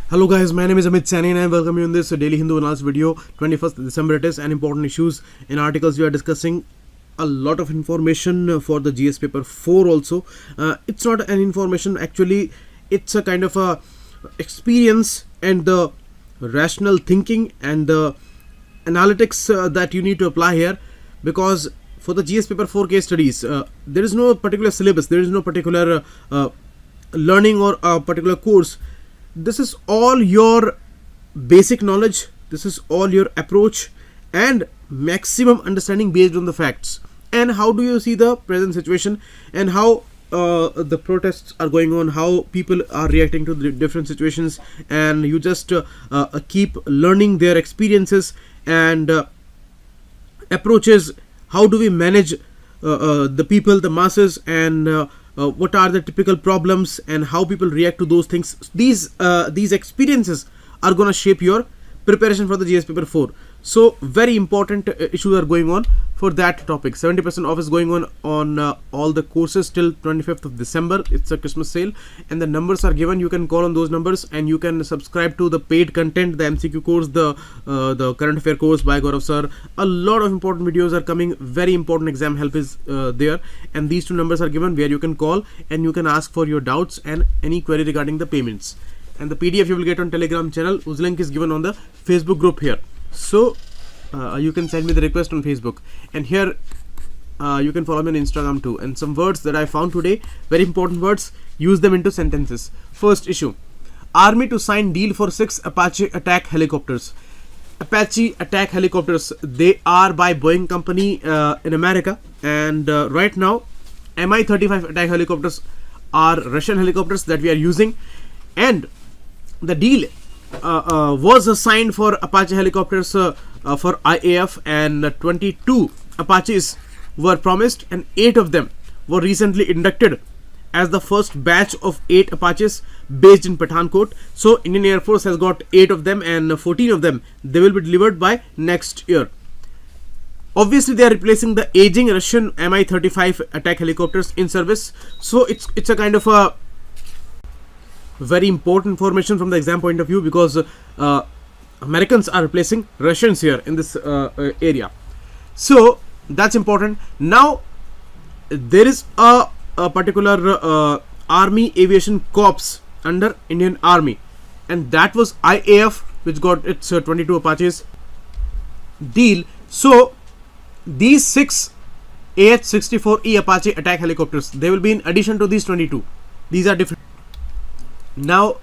Hello guys, my name is Amit Sani and I welcome you in this Daily Hindu Analysis video. 21st December it is, and important issues in articles we are discussing. A lot of information for the GS paper 4 also. It's not an information, actually it's a kind of a experience and the rational thinking and the analytics that you need to apply here, because for the GS paper 4 case studies there is no particular syllabus, there is no particular learning or a particular course. This is all your basic knowledge, this is all your approach and maximum understanding based on the facts. And how do you see the present situation and how the protests are going on, how people are reacting to the different situations, and you just keep learning their experiences and approaches. How do we manage the people, the masses, and what are the typical problems and how people react to those things. These experiences are gonna shape your preparation for the GS paper 4. So very important issues are going on for that topic. 70% off is going on all the courses till 25th of December. It's a Christmas sale and the numbers are given. You can call on those numbers and you can subscribe to the paid content, the MCQ course, the current affair course by Gaurav sir. A lot of important videos are coming. Very important exam help is there, and these two numbers are given where you can call and you can ask for your doubts and any query regarding the payments. And the PDF you will get on Telegram channel, whose link is given on the Facebook group here. So you can send me the request on Facebook, and here you can follow me on Instagram too. And some words that I found today, very important words, use them into sentences. First issue: Army to sign deal for 6 Apache attack helicopters. Apache attack helicopters, they are by Boeing company in America, and right now Mi-35 attack helicopters are Russian helicopters that we are using, and the deal was signed for Apache helicopters for IAF, and 22 Apaches were promised and 8 of them were recently inducted as the first batch of 8 Apaches based in Pathankot. So Indian Air Force has got 8 of them, and 14 of them they will be delivered by next year. Obviously they are replacing the aging Russian Mi-35 attack helicopters in service. So it's a kind of a very important information from the exam point of view, because Americans are replacing Russians here in this area. So that's important. Now there is a particular Army Aviation Corps under Indian Army, and that was IAF, which got its 22 Apaches deal. So these 6 AH-64E Apache attack helicopters, they will be in addition to these 22. These are different. Now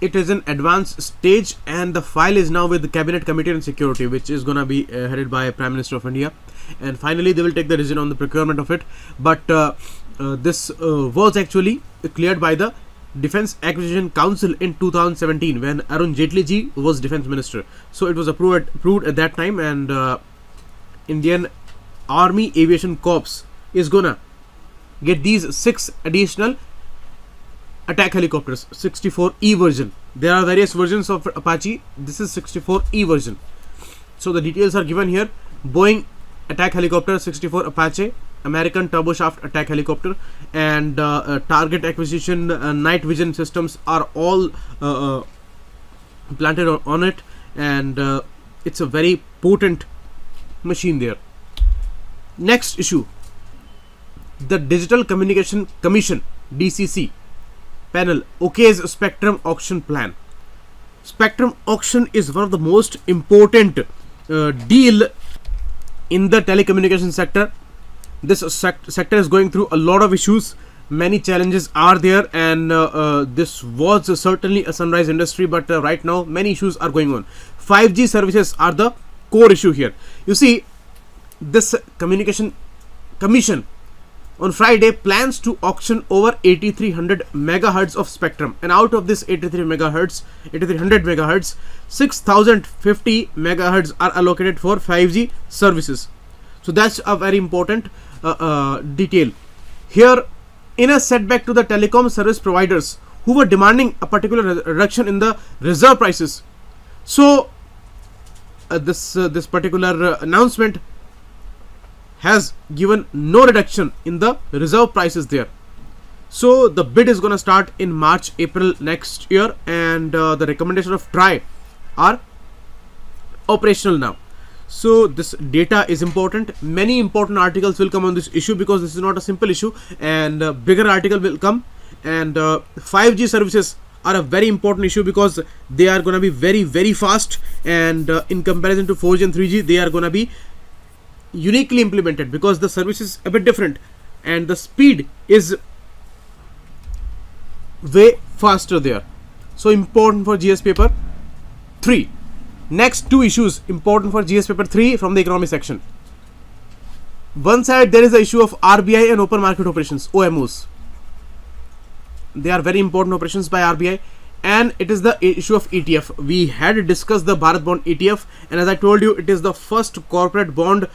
it is in advanced stage and the file is now with the Cabinet Committee on Security, which is gonna be headed by Prime Minister of India, and finally they will take the decision on the procurement of it. But this was actually cleared by the Defence Acquisition Council in 2017 when Arun Jaitley ji was Defence Minister. So it was approved at that time, and Indian Army Aviation Corps is gonna get these 6 additional attack helicopters, 64E version. There are various versions of Apache. This is 64E version. So the details are given here. Boeing attack helicopter 64 Apache, American turboshaft attack helicopter, and target acquisition, night vision systems are all planted on it, and it's a very potent machine there. Next issue: the Digital Communication Commission (DCC) panel okays spectrum auction plan. Spectrum auction is one of the most important deal in the telecommunication sector. This sector is going through a lot of issues. Many challenges are there, and this was certainly a sunrise industry, but right now many issues are going on. 5G services are the core issue here. You see, this communication commission on Friday plans to auction over 8300 megahertz of spectrum, and out of this 8300 megahertz, 6050 megahertz are allocated for 5G services. So that's a very important detail here. In a setback to the telecom service providers who were demanding a particular reduction in the reserve prices, so this particular announcement has given no reduction in the reserve prices there. So the bid is gonna start in March, April next year, and the recommendation of TRAI are operational now. So this data is important. Many important articles will come on this issue because this is not a simple issue, and bigger article will come. And 5G services are a very important issue because they are going to be very fast, and in comparison to 4G and 3G, they are going to be uniquely implemented because the service is a bit different and the speed is way faster there. So important for GS paper 3. Next two issues important for GS paper 3 from the economy section. One side there is the issue of RBI and open market operations, OMOs. They are very important operations by RBI, and it is the issue of ETF. We had discussed the Bharat Bond ETF, and as I told you, it is the first corporate bond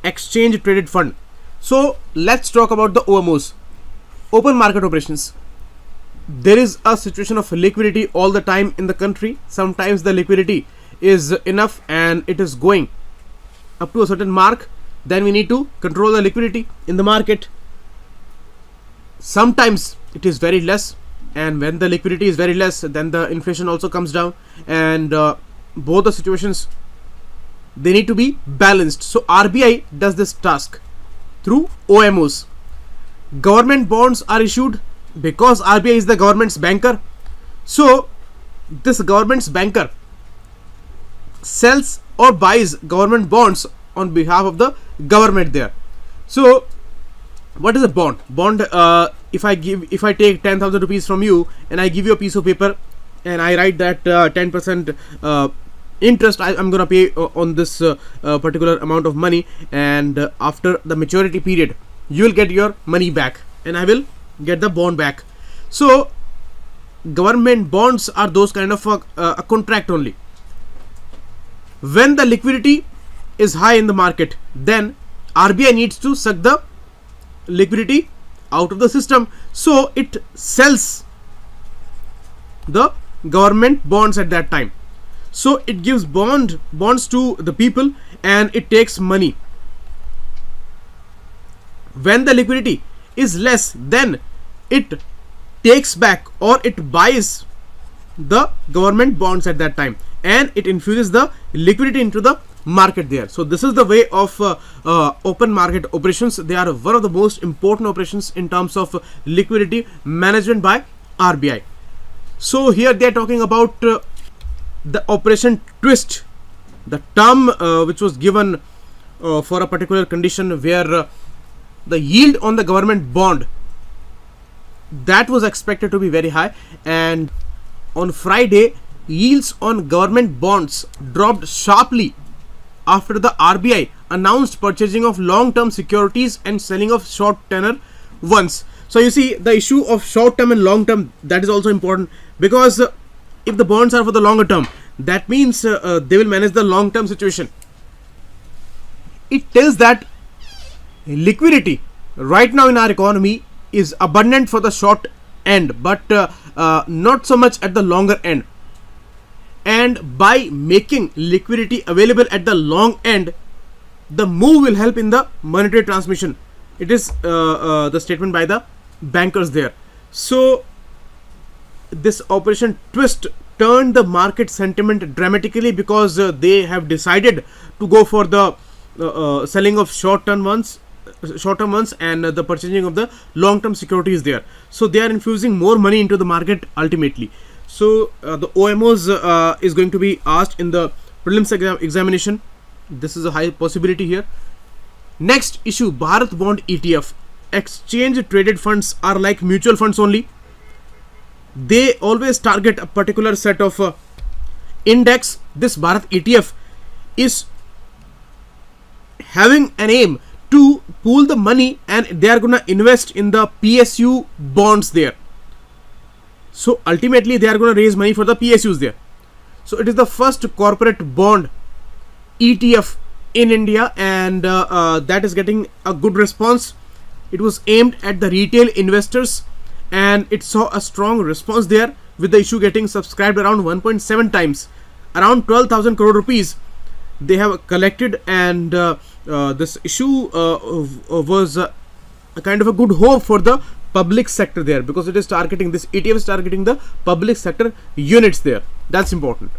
exchange traded fund. So let's talk about the OMOs, open market operations. There is a situation of liquidity all the time in the country. Sometimes the liquidity is enough and it is going up to a certain mark, then we need to control the liquidity in the market. Sometimes it is very less, and when the liquidity is very less, then the inflation also comes down, and both the situations, they need to be balanced. So RBI does this task through OMOs. Government bonds are issued because RBI is the government's banker. So this government's banker sells or buys government bonds on behalf of the government there. So what is a bond? Bond, if I take 10,000 rupees from you and I give you a piece of paper and I write that 10% interest I'm gonna pay on this particular amount of money, and after the maturity period you will get your money back and I will get the bond back. So government bonds are those kind of a contract only. When the liquidity is high in the market, then RBI needs to suck the liquidity out of the system, so it sells the government bonds at that time. So it gives bonds to the people and it takes money. When the liquidity is less, then it takes back or it buys the government bonds at that time and it infuses the liquidity into the market there. So this is the way of open market operations. They are one of the most important operations in terms of liquidity management by RBI. So here they are talking about the operation twist, the term which was given for a particular condition where the yield on the government bond, that was expected to be very high, and on Friday yields on government bonds dropped sharply after the RBI announced purchasing of long-term securities and selling of short tenor ones. So you see, the issue of short term and long term, that is also important, because if the bonds are for the longer term, that means they will manage the long term situation. It tells that liquidity right now in our economy is abundant for the short end, but not so much at the longer end. And by making liquidity available at the long end, the move will help in the monetary transmission. It is the statement by the bankers there. So this operation twist turned the market sentiment dramatically because they have decided to go for the selling of short-term ones and the purchasing of the long-term securities there. So they are infusing more money into the market ultimately. So the OMOs is going to be asked in the prelims examination. This is a high possibility here. Next issue, Bharat Bond ETF. Exchange traded funds are like mutual funds only. They always target a particular set of index. This Bharat ETF is having an aim to pool the money and they are going to invest in the PSU bonds there. So ultimately they are going to raise money for the PSUs there. So it is the first corporate bond ETF in India, and that is getting a good response. It was aimed at the retail investors and it saw a strong response there, with the issue getting subscribed around 1.7 times. Around 12,000 crore rupees they have collected, and this issue was a kind of a good hope for the public sector there, because it is targeting, this ETF is targeting the public sector units there. That's important.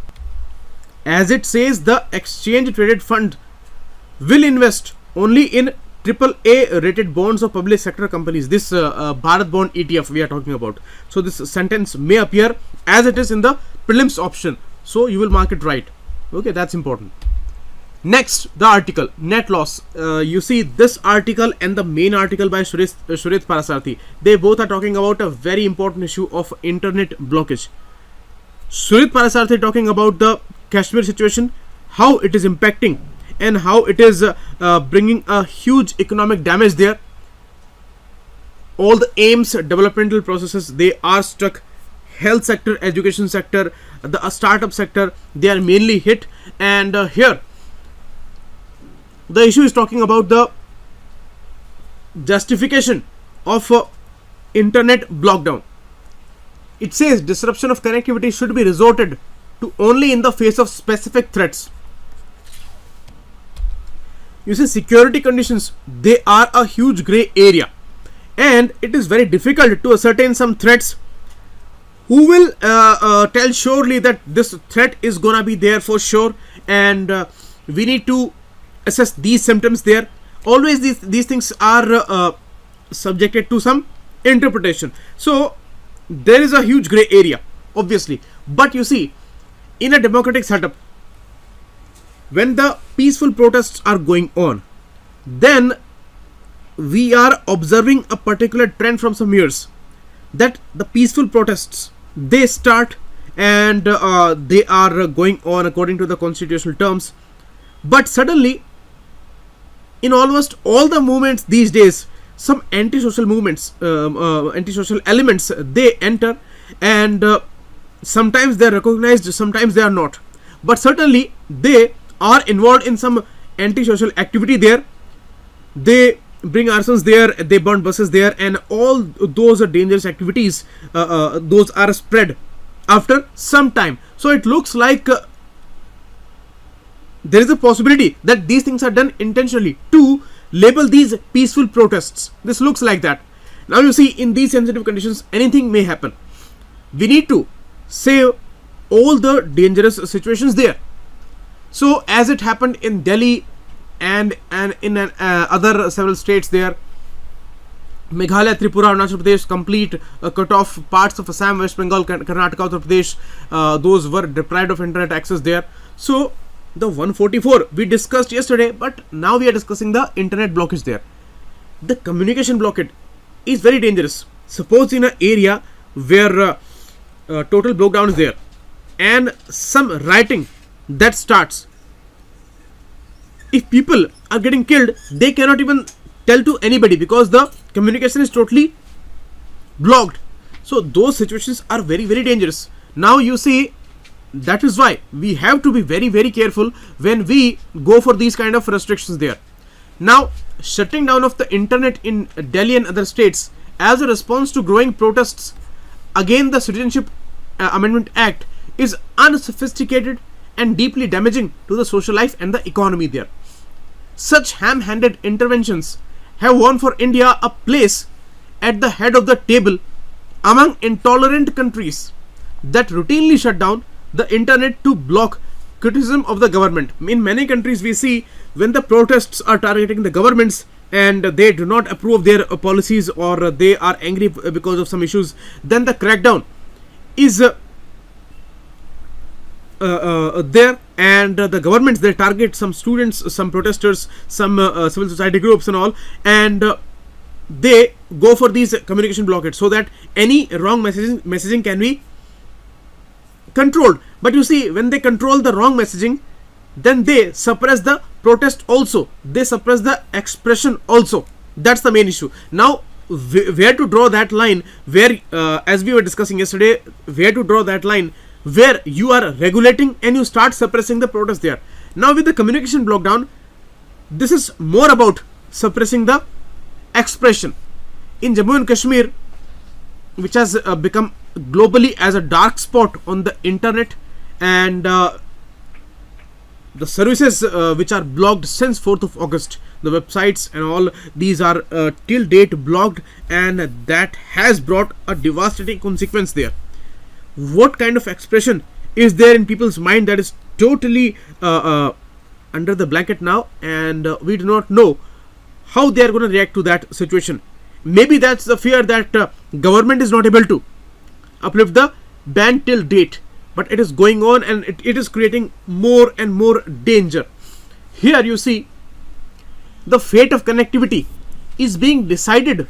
As it says, the exchange traded fund will invest only in AAA rated bonds of public sector companies. This Bharat Bond ETF we are talking about. So this sentence may appear as it is in the prelims option, so you will mark it right. Okay, that's important. Next, the article net loss. You see this article and the main article by Suresh Parasarthi. They both are talking about a very important issue of internet blockage. Suresh Parasarthi talking about the Kashmir situation, how it is impacting and how it is bringing a huge economic damage there. All the aims, developmental processes, they are stuck. Health sector, education sector, the startup sector, they are mainly hit. And here the issue is talking about the justification of internet blockdown. It says disruption of connectivity should be resorted to only in the face of specific threats. You see, security conditions, they are a huge gray area, and it is very difficult to ascertain some threats. Who will tell surely that this threat is gonna be there for sure, and we need to assess these symptoms there. Always these things are subjected to some interpretation. So there is a huge gray area, obviously. But you see, in a democratic setup, when the peaceful protests are going on, then we are observing a particular trend from some years, that the peaceful protests, they start and they are going on according to the constitutional terms. But suddenly, in almost all the movements these days, some anti-social movements, anti-social elements, they enter, and sometimes they are recognized, sometimes they are not. But certainly they are involved in some anti-social activity there. They bring arsons there, they burn buses there, and all those are dangerous activities. Those are spread after some time. So it looks like there is a possibility that these things are done intentionally to label these peaceful protests. This looks like that. Now you see, in these sensitive conditions, anything may happen. We need to save all the dangerous situations there. So as it happened in Delhi and in other several states there, Meghalaya, Tripura, Arunachal Pradesh, complete cut off parts of Assam, West Bengal, Karnataka, Uttar Pradesh, those were deprived of internet access there. So the 144 we discussed yesterday, but now we are discussing the internet blockage there. The communication blockade is very dangerous. Suppose in an area where total blockdown is there, and some rioting that starts, if people are getting killed, they cannot even tell to anybody because the communication is totally blocked. So those situations are very, very dangerous. Now you see, that is why we have to be very, very careful when we go for these kind of restrictions there. Now, shutting down of the internet in Delhi and other states as a response to growing protests against the Citizenship Amendment Act is unsophisticated and deeply damaging to the social life and the economy there. Such ham-handed interventions have won for India a place at the head of the table among intolerant countries that routinely shut down the internet to block criticism of the government. In many countries we see, when the protests are targeting the governments and they do not approve their policies, or they are angry because of some issues, then the crackdown is there, and the governments, they target some students, some protesters, some civil society groups and all, and they go for these communication blockades so that any wrong messaging can be controlled. But you see, when they control the wrong messaging, then they suppress the protest also, they suppress the expression also. That's the main issue. Now where to draw that line, where as we were discussing yesterday, where to draw that line where you are regulating and you start suppressing the protest there. Now with the communication blockdown, this is more about suppressing the expression. In Jammu and Kashmir, which has become globally as a dark spot on the internet, and the services which are blocked since 4th of August, the websites and all these are till date blocked, and that has brought a devastating consequence there. What kind of expression is there in people's mind that is totally under the blanket now, and we do not know how they are going to react to that situation. Maybe that's the fear that government is not able to uplift the ban till date, but it is going on, and it is creating more and more danger. Here you see the fate of connectivity is being decided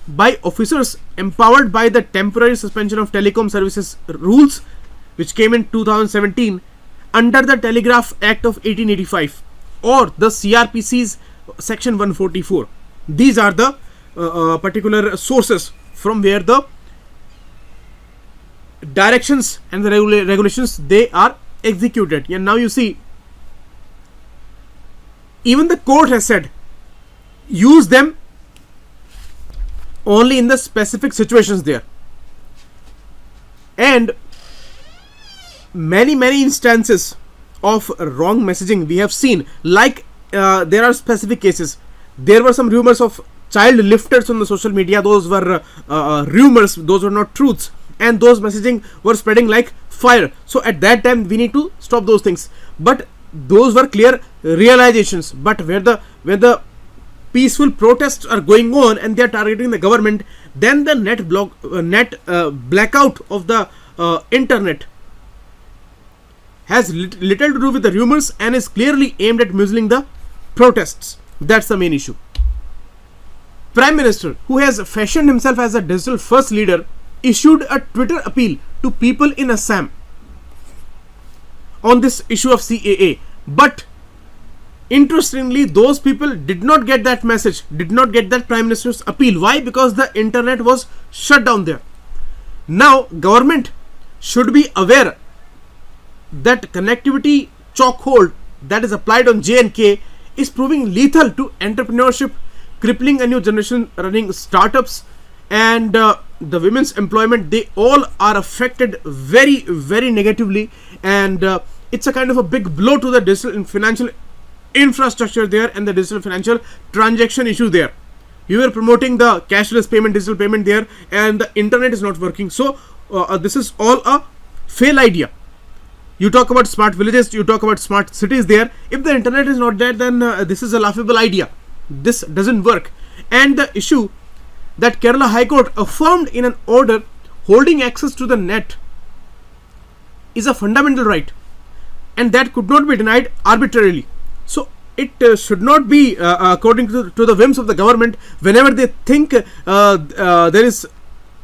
by officers empowered by the temporary suspension of telecom services rules, which came in 2017 under the Telegraph Act of 1885 or the CRPC's section 144. These are the particular sources from where the directions and the regulations they are executed. And now you see, even the court has said use them only in the specific situations there. And many instances of wrong messaging we have seen, like there are specific cases. There were some rumors of child lifters on the social media. Those were rumors, those were not truths, and those messaging were spreading like fire. So at that time we need to stop those things, but those were clear realizations. But when the peaceful protests are going on and they are targeting the government, then the net blackout of the internet has little to do with the rumors and is clearly aimed at muzzling the protests. That's the main issue. Prime Minister, who has fashioned himself as a digital first leader, issued a Twitter appeal to people in Assam on this issue of CAA. But interestingly, those people did not get that message, did not get that Prime Minister's appeal. Why? Because the internet was shut down there. Now, government should be aware that connectivity chokehold that is applied on J&K is proving lethal to entrepreneurship, crippling a new generation running startups, and the women's employment. They all are affected very negatively, and it's a kind of a big blow to the digital and financial infrastructure there and the digital financial transaction issue there. You were promoting the cashless payment, digital payment there, and the internet is not working. So this is all a fail idea. You talk about smart villages, you talk about smart cities there. If the internet is not there, then this is a laughable idea. This doesn't work. And the issue that Kerala High Court affirmed in an order holding access to the net is a fundamental right, and that could not be denied arbitrarily. So it should not be according to the whims of the government. Whenever they think there is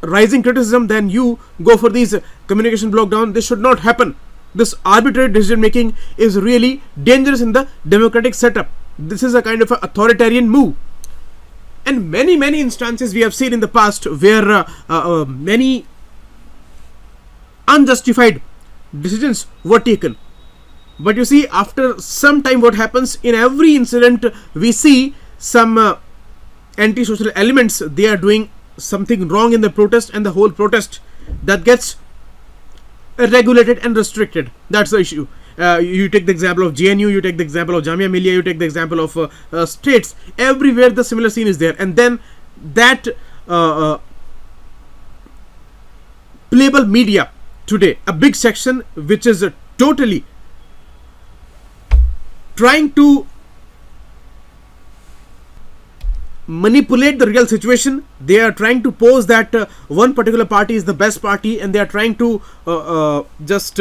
rising criticism, then you go for these communication blockdown. This should not happen. This arbitrary decision making is really dangerous in the democratic setup. This is a kind of authoritarian move. And many instances we have seen in the past where many unjustified decisions were taken. But you see, after some time, what happens in every incident, we see some anti-social elements. They are doing something wrong in the protest, and the whole protest that gets regulated and restricted. That's the issue. You take the example of JNU, you take the example of Jamia Millia, you take the example of states. Everywhere the similar scene is there, and then that playable media today, a big section which is totally trying to manipulate the real situation. They are trying to pose that one particular party is the best party, and they are trying to just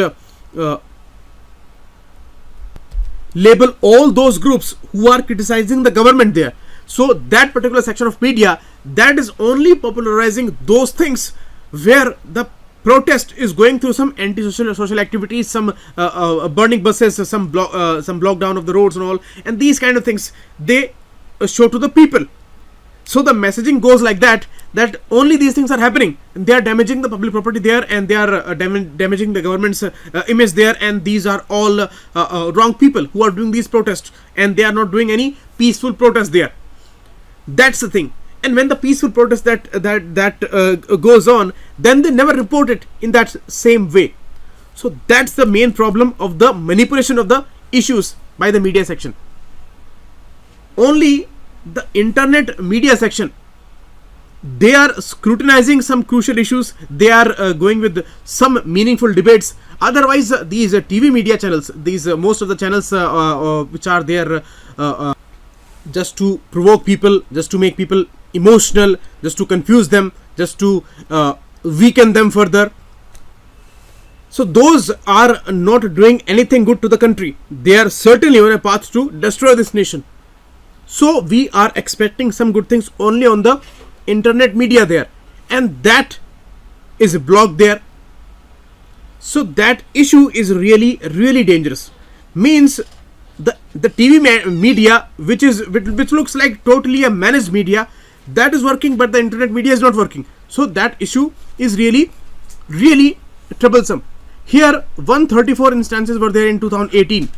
label all those groups who are criticizing the government there. So that particular section of media that is only popularizing those things where the protest is going through some anti-social activities, some burning buses, some block down of the roads and all, and these kind of things they show to the people. So the messaging goes like that only these things are happening, and they are damaging the public property there, and they are damaging the government's image there, and these are all wrong people who are doing these protests, and they are not doing any peaceful protest there. That's the thing. And when the peaceful protest that goes on, then they never report it in that same way. So that's the main problem of the manipulation of the issues by the media section. Only the internet media section, they are scrutinizing some crucial issues. They are going with some meaningful debates. Otherwise, these TV media channels, these most of the channels which are there just to provoke people, just to make people emotional, just to confuse them, just to weaken them further. So those are not doing anything good to the country. They are certainly on a path to destroy this nation. So we are expecting some good things only on the internet media there, and that is blocked there. So that issue is really dangerous. Means the TV media, which looks like totally a managed media, that is working, but the internet media is not working. So that issue is really troublesome. Here 134 instances were there in 2018,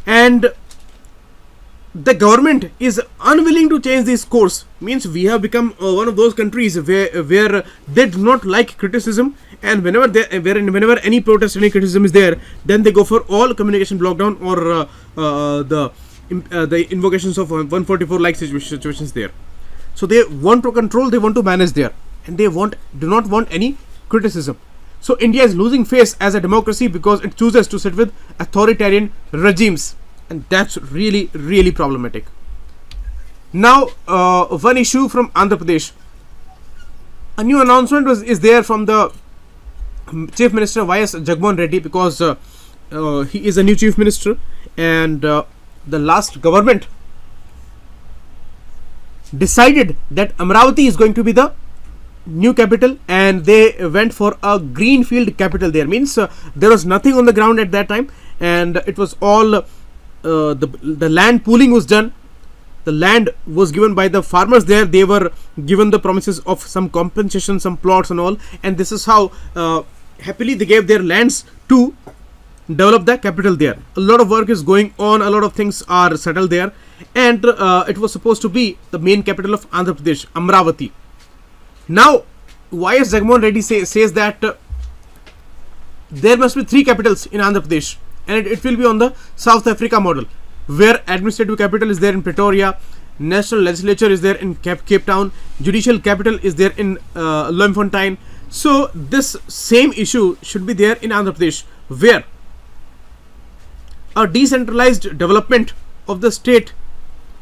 and the government is unwilling to change this course. Means we have become one of those countries where they do not like criticism, and whenever any protest, any criticism is there, then they go for all communication lockdown or the invocations of 144 like situations there. So they want to control, they want to manage there, and they do not want any criticism. So India is losing face as a democracy because it chooses to sit with authoritarian regimes, and that's really problematic. Now one issue from Andhra Pradesh. A new announcement is there from the Chief Minister Y.S. Jagmohan Reddy, because he is a new Chief Minister, and the last government decided that Amravati is going to be the new capital, and they went for a greenfield capital there. Means there was nothing on the ground at that time, and it was all the land pooling was done. The land was given by the farmers there. They were given the promises of some compensation, some plots and all, and this is how happily they gave their lands to develop the capital there. A lot of work is going on, a lot of things are settled there, and it was supposed to be the main capital of Andhra Pradesh, Amravati. Now Y.S. Jagmohan Reddy says that there must be 3 capitals in Andhra Pradesh, and it will be on the South Africa model, where administrative capital is there in Pretoria, national legislature is there in Cape Town, judicial capital is there in Bloemfontein. So this same issue should be there in Andhra Pradesh, where a decentralized development of the state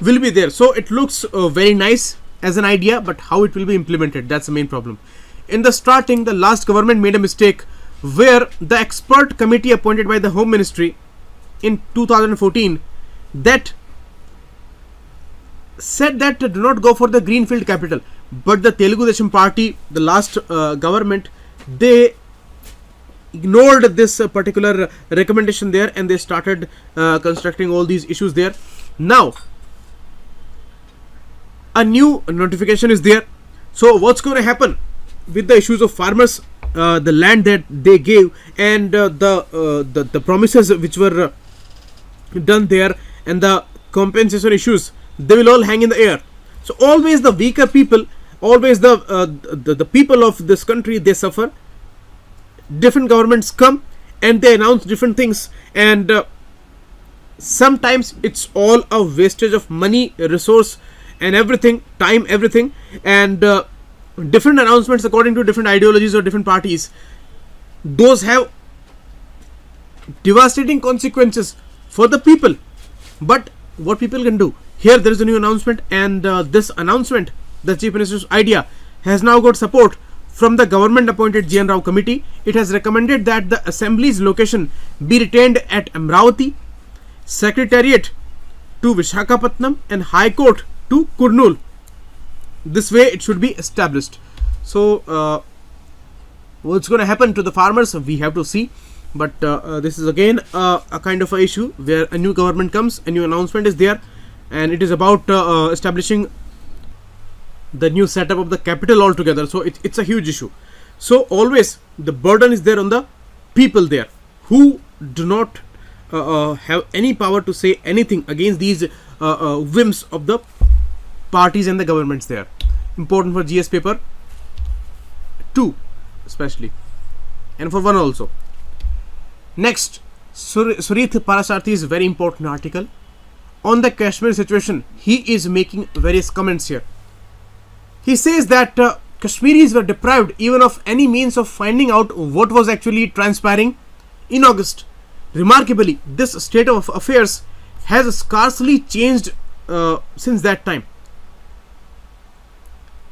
will be there. So it looks very nice as an idea, but how it will be implemented, that's the main problem. In the starting, the last government made a mistake, where the expert committee appointed by the Home Ministry in 2014 that said that do not go for the greenfield capital, but the Telugu Desam party, the last government, they ignored this particular recommendation there, and they started constructing all these issues there. Now a new notification is there. So what's going to happen with the issues of farmers, the land that they gave, and the promises which were done there, and the compensation issues, they will all hang in the air. So always the weaker people, always the people of this country, they suffer. Different governments come and they announce different things, and sometimes it's all a wastage of money, resource and everything, time, everything, and different announcements according to different ideologies or different parties, those have devastating consequences for the people. But what people can do, here there is a new announcement, and this announcement, the Chief Minister's idea, has now got support from the government appointed G.N. Rao committee. It has recommended that the assembly's location be retained at Amravati, Secretariat to Vishakhapatnam, and High Court to Kurnool. This way it should be established. So what's going to happen to the farmers, we have to see. But this is again a kind of a issue where a new government comes, a new announcement is there, and it is about establishing the new setup of the capital altogether. So it's a huge issue. So always the burden is there on the people there, who do not have any power to say anything against these whims of the parties and the governments there. Important for GS paper 2 especially, and for 1 also. Next, Surith Parasarthi is a very important article on the Kashmir situation. He is making various comments here. He says that Kashmiris were deprived even of any means of finding out what was actually transpiring in August. Remarkably, this state of affairs has scarcely changed since that time.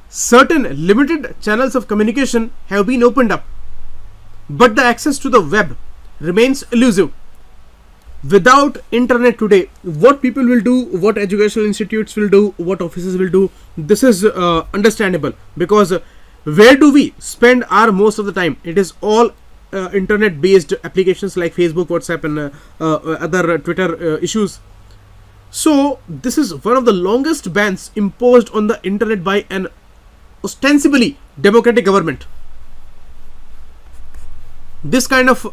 Certain limited channels of communication have been opened up, but the access to the web remains elusive. Without internet today, what people will do, what educational institutes will do, what offices will do, this is understandable, because where do we spend our most of the time? It is all internet based applications like Facebook, WhatsApp and other Twitter issues. So this is one of the longest bans imposed on the internet by an ostensibly democratic government. This kind of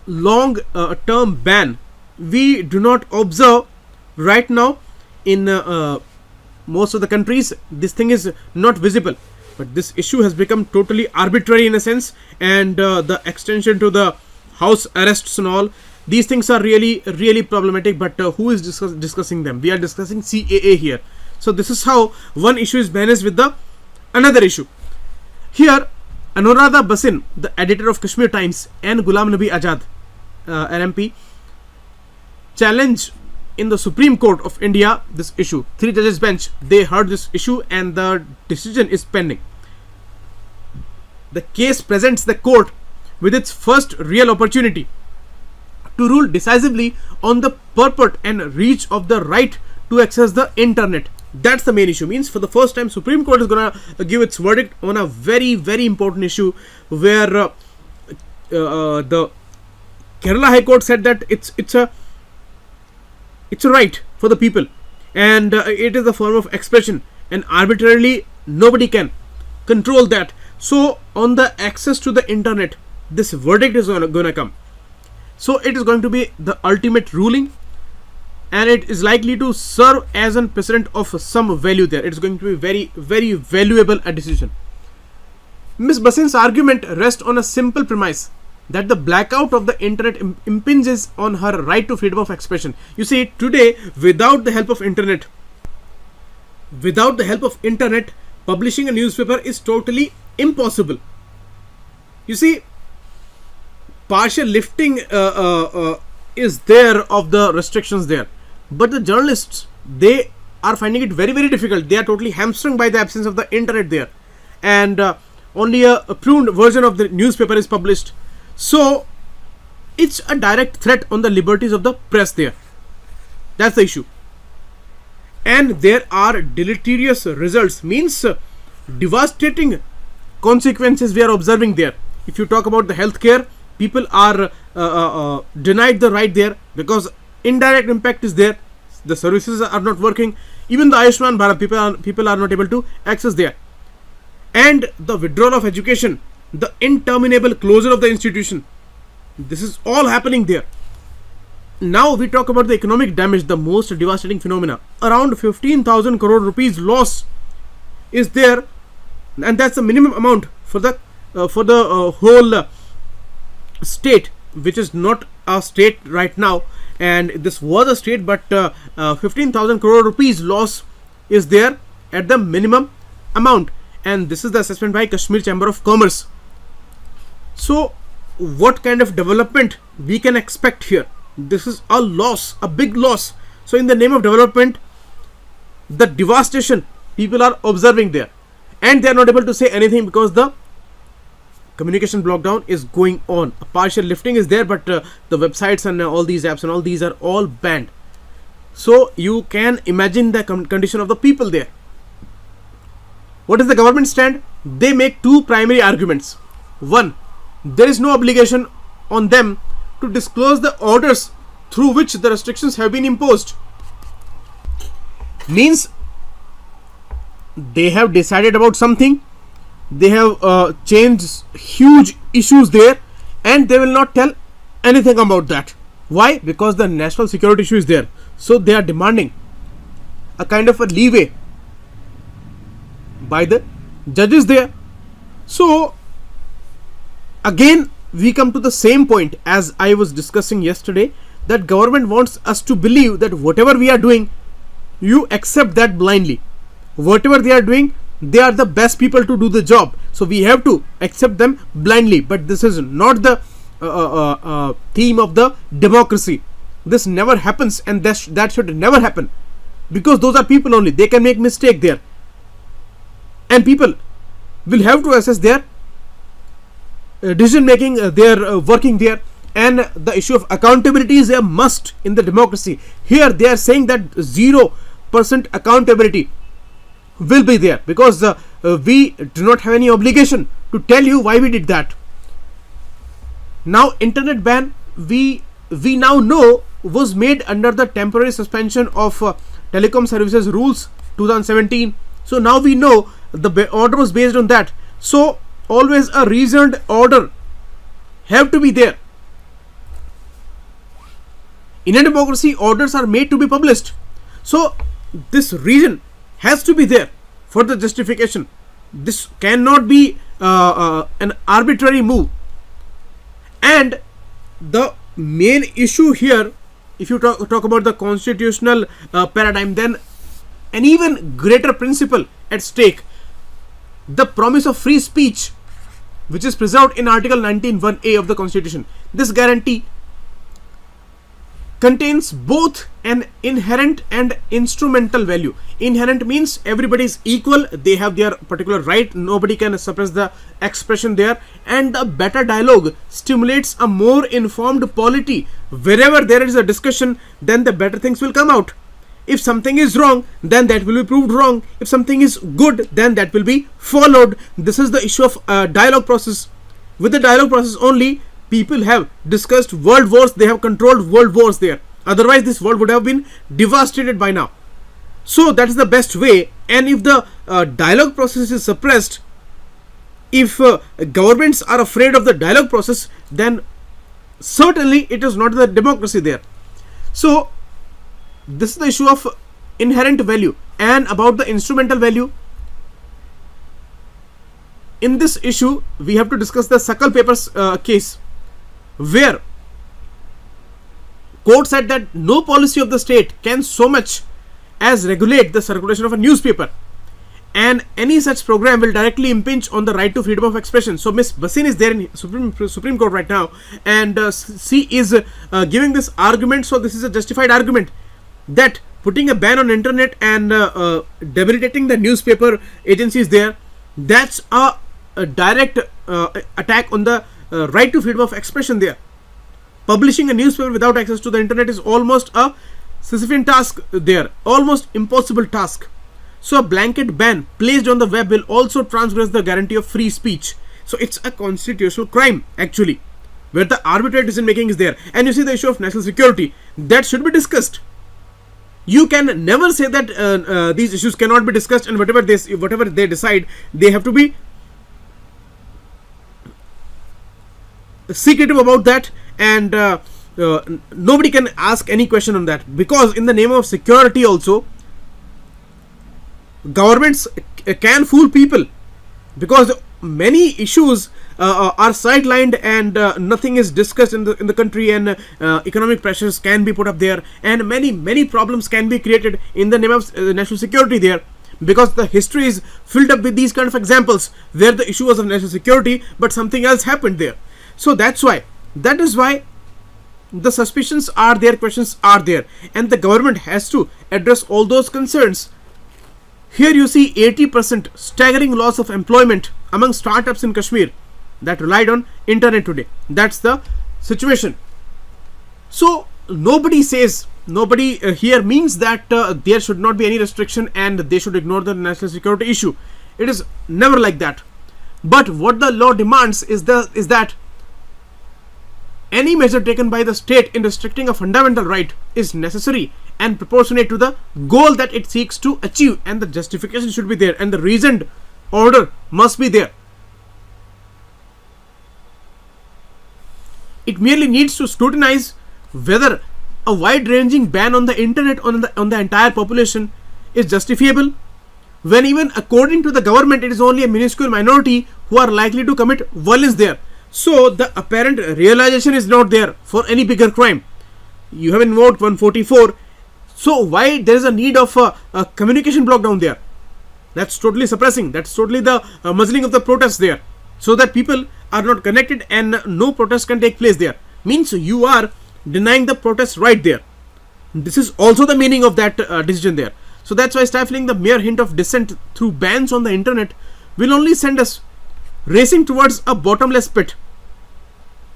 long term ban we do not observe right now in most of the countries. This thing is not visible, but this issue has become totally arbitrary in a sense, and the extension to the house arrests and all, these things are really problematic. But who is discussing them? We are discussing CAA here. So this is how one issue is managed with the another issue. Here Anuradha Basin, the editor of Kashmir Times, and Ghulam Nabi Azad, an MP, challenge in the Supreme Court of India this issue. 3 judges bench, they heard this issue and the decision is pending. The case presents the court with its first real opportunity to rule decisively on the purport and reach of the right to access the internet. That's the main issue. Means for the first time Supreme Court is gonna give its verdict on a very important issue, where the Kerala High Court said that it's a right for the people, and it is a form of expression, and arbitrarily nobody can control that. So on the access to the internet, this verdict is gonna come. So it is going to be the ultimate ruling, and it is likely to serve as a precedent of some value there. It is going to be very valuable a decision. Ms. Basin's argument rests on a simple premise that the blackout of the internet impinges on her right to freedom of expression. You see, today, without the help of internet, publishing a newspaper is totally impossible. You see, partial lifting is there of the restrictions there, but the journalists, they are finding it very difficult. They are totally hamstrung by the absence of the internet there, and only a pruned version of the newspaper is published. So it's a direct threat on the liberties of the press there. That's the issue, and there are deleterious results, means devastating consequences we are observing there. If you talk about the healthcare, people are denied the right there because indirect impact is there. The services are not working. Even the Ayushman Bharat, people are not able to access there. And the withdrawal of education, the interminable closure of the institution, this is all happening there. Now we talk about the economic damage, the most devastating phenomena. Around 15,000 crore rupees loss is there, and that's the minimum amount for the whole state, which is not a state right now, and this was a state, but 15,000 crore rupees loss is there at the minimum amount, and this is the assessment by Kashmir Chamber of Commerce. So what kind of development we can expect here? This is a loss, a big loss. So in the name of development, the devastation people are observing there, and they are not able to say anything because the communication lockdown is going on. A partial lifting is there, but the websites and all these apps and all these are all banned. So you can imagine the condition of the people there. What is the government stand? They make two primary arguments. One, there is no obligation on them to disclose the orders through which the restrictions have been imposed. Means they have decided about something, they have changed huge issues there, and they will not tell anything about that. Why? Because the national security issue is there. So they are demanding a kind of a leeway by the judges there. So again, we come to the same point as I was discussing yesterday, that government wants us to believe that whatever we are doing, you accept that blindly. Whatever they are doing, they are the best people to do the job, so we have to accept them blindly. But this is not the theme of the democracy. This never happens, and that should never happen, because those are people only. They can make mistake there, and people will have to assess their decision making, their working there. And the issue of accountability is a must in the democracy. Here they are saying that 0% accountability will be there, because we do not have any obligation to tell you why we did that. Now, internet ban, we now know, was made under the temporary suspension of telecom services rules 2017. So now we know the order was based on that. So always a reasoned order have to be there. In a democracy, orders are made to be published. So this reason has to be there for the justification. This cannot be an arbitrary move. And the main issue here, if you talk about the constitutional paradigm, then an even greater principle at stake, the promise of free speech, which is preserved in Article 19(1)(a) of the Constitution. This guarantee contains both an inherent and instrumental value. Inherent means everybody is equal, they have their particular right, nobody can suppress the expression there, and the better dialogue stimulates a more informed polity. Wherever there is a discussion, then the better things will come out. If something is wrong, then that will be proved wrong. If something is good, then that will be followed. This is the issue of dialogue process. With the dialogue process only, people have discussed world wars, they have controlled world wars there. Otherwise, this world would have been devastated by now. So that is the best way. And if the dialogue process is suppressed, if governments are afraid of the dialogue process, then certainly it is not the democracy there. So this is the issue of inherent value. And about the instrumental value, in this issue we have to discuss the Sakal Papers case, where court said that no policy of the state can so much as regulate the circulation of a newspaper, and any such program will directly impinge on the right to freedom of expression. So Miss Bhasin is there in Supreme Court right now, and she is giving this argument. So this is a justified argument that putting a ban on internet and debilitating the newspaper agencies there, that's a direct attack on the right to freedom of expression there. Publishing a newspaper without access to the internet is almost a Sisyphean task there, almost impossible task. So a blanket ban placed on the web will also transgress the guarantee of free speech. So it's a constitutional crime actually, where the arbitrary decision making is there. And you see the issue of national security, that should be discussed. You can never say that these issues cannot be discussed, and whatever they decide, they have to be secretive about that, and nobody can ask any question on that, because in the name of security also, governments can fool people, because many issues are sidelined and nothing is discussed in the country, and economic pressures can be put up there, and many problems can be created in the name of national security there, because the history is filled up with these kind of examples where the issue was of national security but something else happened there. So that is why the suspicions are there, questions are there, and the government has to address all those concerns. Here you see 80% staggering loss of employment among startups in Kashmir that relied on internet today. That's the situation. So nobody here means that there should not be any restriction and they should ignore the national security issue. It is never like that. But what the law demands is that any measure taken by the state in restricting a fundamental right is necessary and proportionate to the goal that it seeks to achieve, and the justification should be there, and the reasoned order must be there. It merely needs to scrutinize whether a wide-ranging ban on the internet on the entire population is justifiable, when even according to the government it is only a minuscule minority who are likely to commit violence there. So the apparent realization is not there for any bigger crime. You have invoked 144. So why there is a need of a communication block down there? That's totally suppressing. That's totally the muzzling of the protests there, so that people are not connected and no protest can take place there. Means you are denying the protest right there. This is also the meaning of that decision there. So that's why stifling the mere hint of dissent through bans on the internet will only send us racing towards a bottomless pit.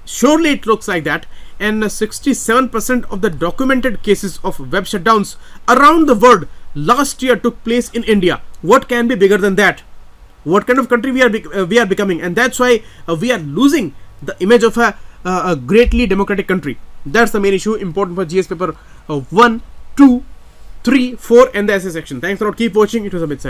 Surely it looks like that, and 67% of the documented cases of web shutdowns around the world last year took place in India. What can be bigger than that? What kind of country we are becoming? And that's why we are losing the image of a greatly democratic country. That's the main issue important for GS paper 1, 2, 3, 4 and the essay section. Thanks a lot. Keep watching. It was a bit sad.